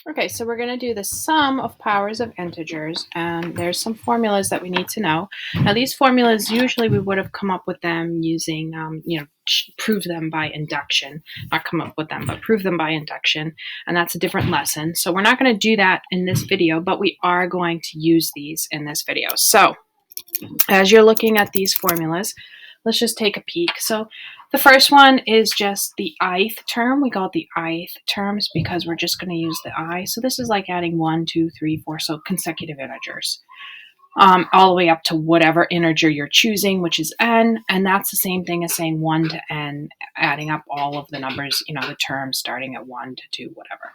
Okay, so we're going to do the sum of powers of integers, and there's some formulas that we need to know. Now, these formulas, usually we would have come up with them using, prove them by induction. Not come up with them, but prove them by induction, and that's a different lesson. So we're not going to do that in this video, but we are going to use these in this video. So as you're looking at these formulas, let's just take a peek. So the first one is just the ith term. We call it the ith terms because we're just going to use the I. So this is like adding 1, 2, 3, 4, so consecutive integers. All the way up to whatever integer you're choosing, which is n, and that's the same thing as saying 1 to n, adding up all of the numbers, the terms starting at 1 to 2, whatever.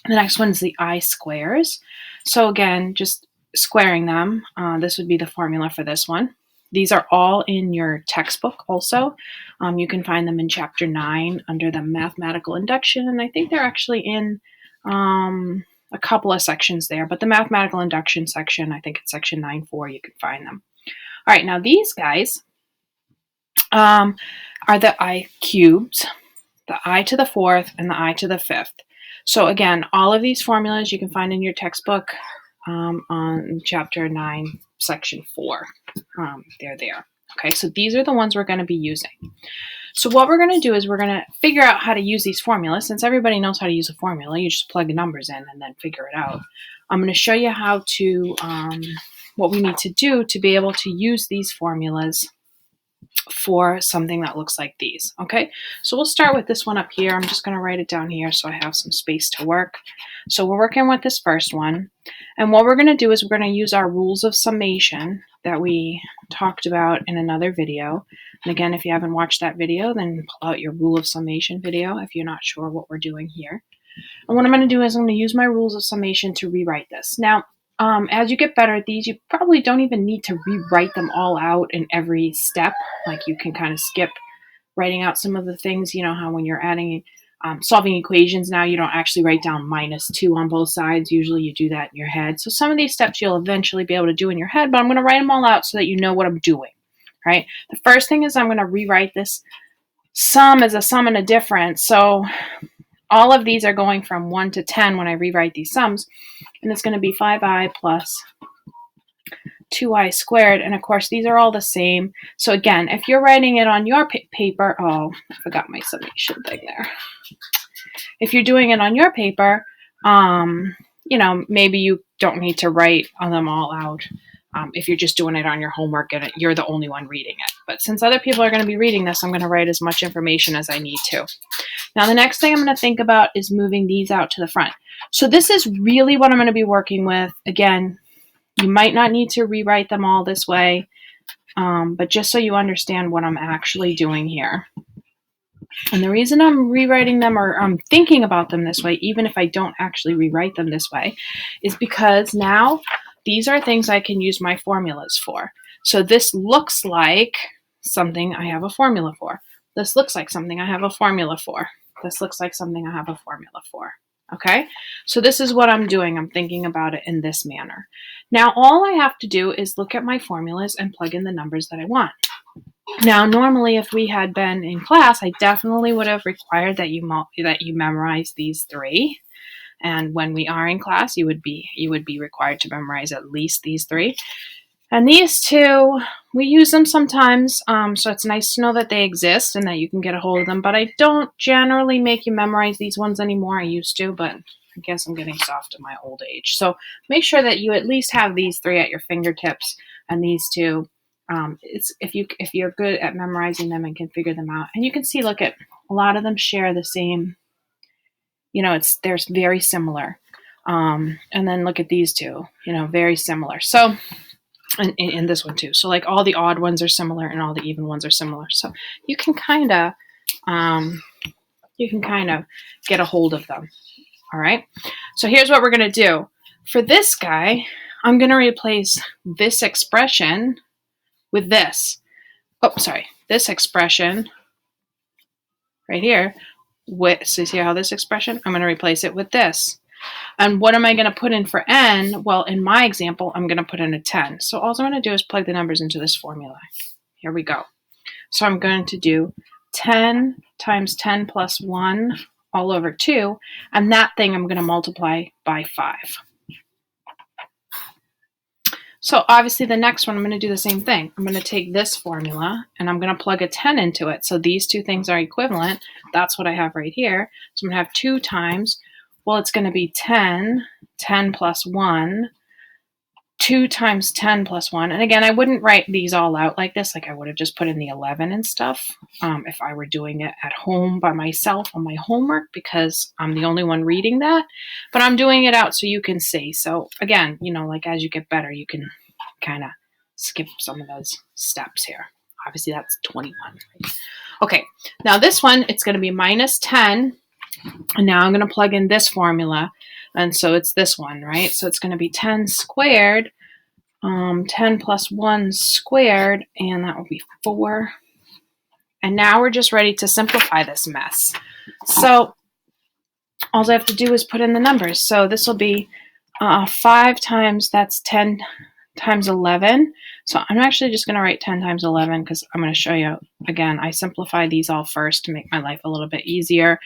The next one is the I squares. So again, just squaring them. This would be the formula for this one. These are all in your textbook also. You can find them in chapter 9 under the mathematical induction, and I think they're actually in a couple of sections there, but the mathematical induction section, I think it's section 9.4, you can find them. All right, now these guys are the I cubes, the I to the fourth, and the I to the fifth. So again, all of these formulas you can find in your textbook on chapter 9, section 4. They're there. Okay, so these are the ones we're going to be using. So what we're going to do is we're going to figure out how to use these formulas. Since everybody knows how to use a formula, you just plug the numbers in and then figure it out. I'm going to show you how to, what we need to do to be able to use these formulas for something that looks like these. Okay, so we'll start with this one up here. I'm just going to write it down here so I have some space to work. So we're working with this first one, and what we're going to do is we're going to use our rules of summation that we talked about in another video. And again, if you haven't watched that video, then pull out your rule of summation video if you're not sure what we're doing here. And what I'm going to do is I'm going to use my rules of summation to rewrite this. Now, as you get better at these, you probably don't even need to rewrite them all out in every step. Like you can kind of skip writing out some of the things, how when you're adding, solving equations now, you don't actually write down -2 on both sides. Usually you do that in your head. So some of these steps you'll eventually be able to do in your head, but I'm going to write them all out so that you know what I'm doing, right? The first thing is I'm going to rewrite this sum as a sum and a difference. So all of these are going from 1 to 10 when I rewrite these sums, and it's going to be 5i plus 2i squared, and of course these are all the same. So again, if you're writing it on your paper, oh, I forgot my summation thing there. If you're doing it on your paper, maybe you don't need to write them all out. If you're just doing it on your homework and you're the only one reading it. But since other people are going to be reading this, I'm going to write as much information as I need to. Now, the next thing I'm going to think about is moving these out to the front. So this is really what I'm going to be working with. Again, you might not need to rewrite them all this way, but just so you understand what I'm actually doing here. And the reason I'm rewriting them or I'm thinking about them this way, even if I don't actually rewrite them this way, is because now these are things I can use my formulas for. So this looks like something I have a formula for. This looks like something I have a formula for. This looks like something I have a formula for. Okay, so this is what I'm doing. I'm thinking about it in this manner. Now, all I have to do is look at my formulas and plug in the numbers that I want. Now, normally, if we had been in class, I definitely would have required that you memorize these three. And when we are in class, you would be required to memorize at least these three. And these two, we use them sometimes, so it's nice to know that they exist and that you can get a hold of them. But I don't generally make you memorize these ones anymore. I used to, but I guess I'm getting soft in my old age. So make sure that you at least have these three at your fingertips and these two. If you're good at memorizing them and can figure them out. And you can see, look at a lot of them share the same, they're very similar. And then look at these two, very similar. So, and this one too. So like all the odd ones are similar and all the even ones are similar. So you can kind of get a hold of them. All right. So here's what we're going to do. For this guy, I'm going to replace this expression with this. This expression right here. So see how this expression? I'm going to replace it with this. And what am I going to put in for n? Well, in my example, I'm going to put in a 10. So all I'm going to do is plug the numbers into this formula. Here we go. So I'm going to do 10 times 10 plus 1 all over 2, and that thing I'm going to multiply by 5. So obviously the next one, I'm going to do the same thing. I'm going to take this formula and I'm going to plug a 10 into it. So these two things are equivalent. That's what I have right here. So I'm going to have 2 times, well, it's going to be 10, 10 plus 1, 2 times 10 plus 1. And again, I wouldn't write these all out like this. Like I would have just put in the 11 and stuff if I were doing it at home by myself on my homework, because I'm the only one reading that. But I'm doing it out so you can see. So again, you know, like as you get better, you can kind of skip some of those steps here. Obviously, that's 21. Right? Okay, now this one, it's going to be minus 10. And now I'm going to plug in this formula. And so it's this one, right? So it's going to be 10 squared, 10 plus 1 squared, and that will be 4. And now we're just ready to simplify this mess. So all I have to do is put in the numbers. So this will be 5 times, that's 10 times 11. So I'm actually just going to write 10 times 11 because I'm going to show you, again, I simplify these all first to make my life a little bit easier.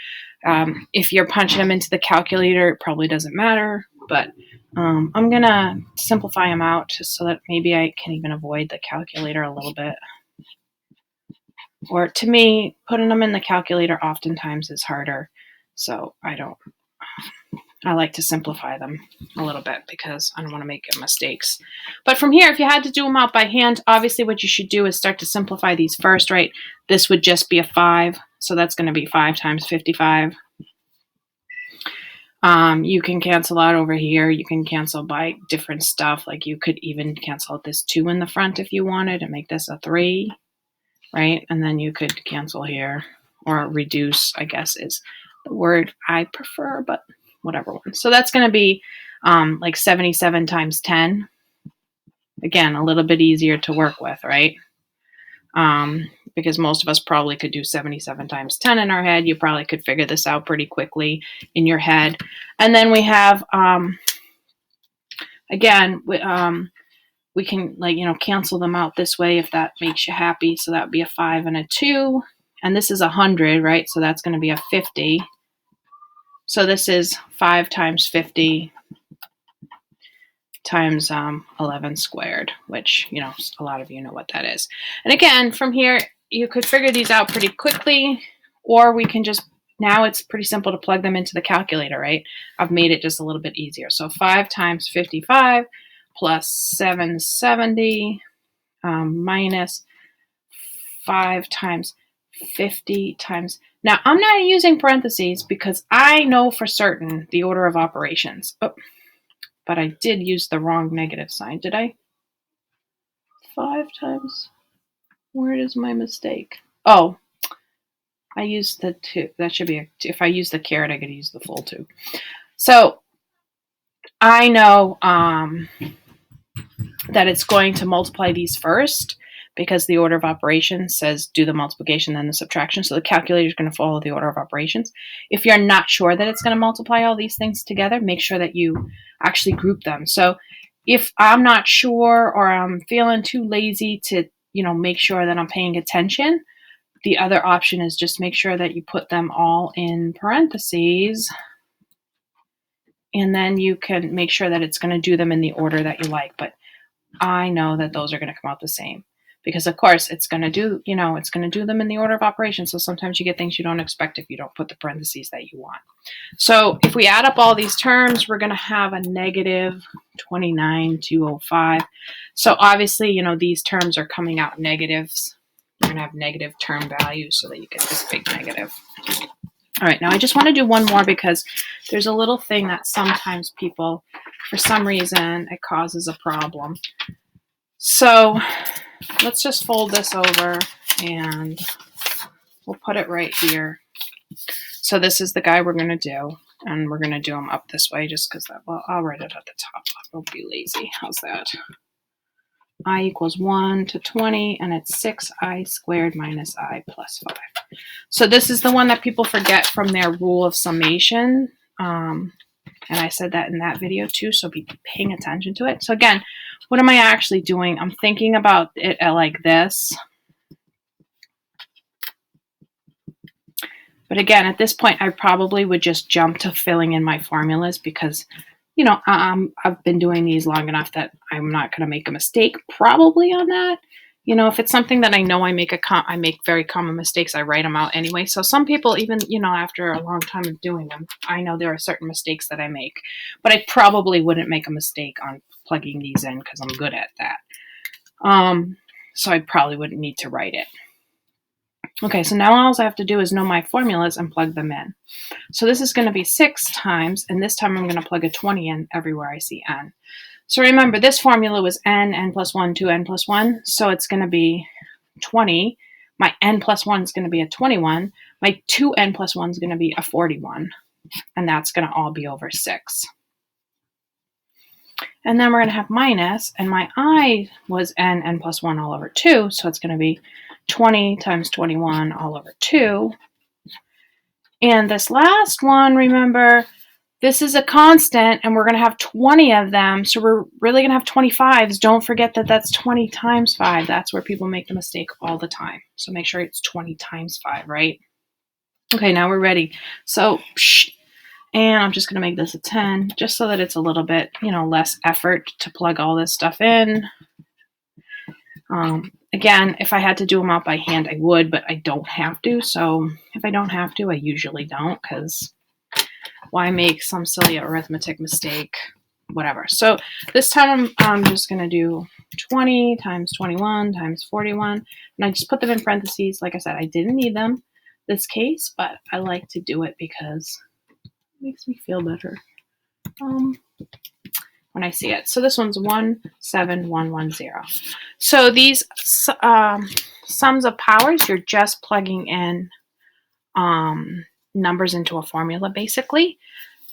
If you're punching them into the calculator, it probably doesn't matter, but I'm going to simplify them out just so that maybe I can even avoid the calculator a little bit. Or to me, putting them in the calculator oftentimes is harder, so I like to simplify them a little bit because I don't want to make mistakes. But from here, if you had to do them out by hand, obviously what you should do is start to simplify these first, right? This would just be a 5, so that's going to be 5 times 55. You can cancel out over here. You can cancel by different stuff. Like you could even cancel out this 2 in the front if you wanted and make this a 3, right? And then you could cancel here, or reduce, I guess is the word I prefer, but whatever one. So that's going to be like 77 times 10. Again, a little bit easier to work with, right? Because most of us probably could do 77 times 10 in our head. You probably could figure this out pretty quickly in your head. And then we have, again, we can, like, you know, cancel them out this way if that makes you happy. So that would be a 5 and a 2. And this is 100, right? So that's going to be a 50. So this is 5 times 50 times 11 squared, which, you know, a lot of you know what that is. And again, from here, you could figure these out pretty quickly, or we can just, now it's pretty simple to plug them into the calculator, right? I've made it just a little bit easier. So 5 times 55 plus 770 minus 5 times 50 times, now I'm not using parentheses because I know for certain the order of operations. Oh, but I did use the wrong negative sign, did I? 5 times, where is my mistake? Oh, I used the 2. That should be, if I use the caret, I could use the full 2. So I know that it's going to multiply these first because the order of operations says do the multiplication, then the subtraction. So the calculator is going to follow the order of operations. If you're not sure that it's going to multiply all these things together, make sure that you actually group them. So if I'm not sure or I'm feeling too lazy to, you know, make sure that I'm paying attention, the other option is just make sure that you put them all in parentheses, and then you can make sure that it's going to do them in the order that you like. But I know that those are going to come out the same because, of course, it's going to do, you know, it's going to do them in the order of operations. So sometimes you get things you don't expect if you don't put the parentheses that you want. So if we add up all these terms, we're going to have a negative 29,205. So obviously, you know, these terms are coming out negatives. You're going to have negative term values so that you get this big negative. All right, now I just want to do one more because there's a little thing that sometimes people, for some reason, it causes a problem. So let's just fold this over and we'll put it right here. So this is the guy we're going to do, and we're going to do them up this way just because that, well, I'll write it at the top. I'll be lazy. How's that? I equals 1 to 20, and it's 6i squared minus I plus 5. So this is the one that people forget from their rule of summation. And I said that in that video too, so be paying attention to it. So again, what am I actually doing? I'm thinking about it like this. But again, at this point, I probably would just jump to filling in my formulas because, you know, I've been doing these long enough that I'm not going to make a mistake probably on that. You know, if it's something that I know I make very common mistakes, I write them out anyway. So some people, even, you know, after a long time of doing them, I know there are certain mistakes that I make, but I probably wouldn't make a mistake on plugging these in because I'm good at that. So I probably wouldn't need to write it. Okay, so now all I have to do is know my formulas and plug them in. So this is going to be 6 times, and this time I'm going to plug a 20 in everywhere I see n. So remember, this formula was n plus 1, 2n plus 1, so it's going to be 20. My n plus 1 is going to be a 21. My 2n plus 1 is going to be a 41, and that's going to all be over 6. And then we're going to have minus, and my I was n plus 1 all over 2, so it's going to be 20 times 21 all over 2. And this last one, remember, this is a constant, and we're going to have 20 of them, so we're really going to have 25s. Don't forget that that's 20 times 5. That's where people make the mistake all the time. So make sure it's 20 times 5, right? Okay, now we're ready. So, and I'm just going to make this a 10, just so that it's a little bit, you know, less effort to plug all this stuff in. Again, if I had to do them out by hand, I would, but I don't have to. So if I don't have to, I usually don't, because why make some silly arithmetic mistake? Whatever. So this time I'm just going to do 20 times 21 times 41. And I just put them in parentheses. Like I said, I didn't need them this case, but I like to do it because it makes me feel better when I see it. So this one's 17110. So these sums of powers, you're just plugging in numbers into a formula, basically.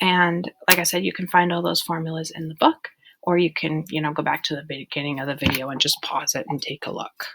And like I said, you can find all those formulas in the book, or you can, you know, go back to the beginning of the video and just pause it and take a look.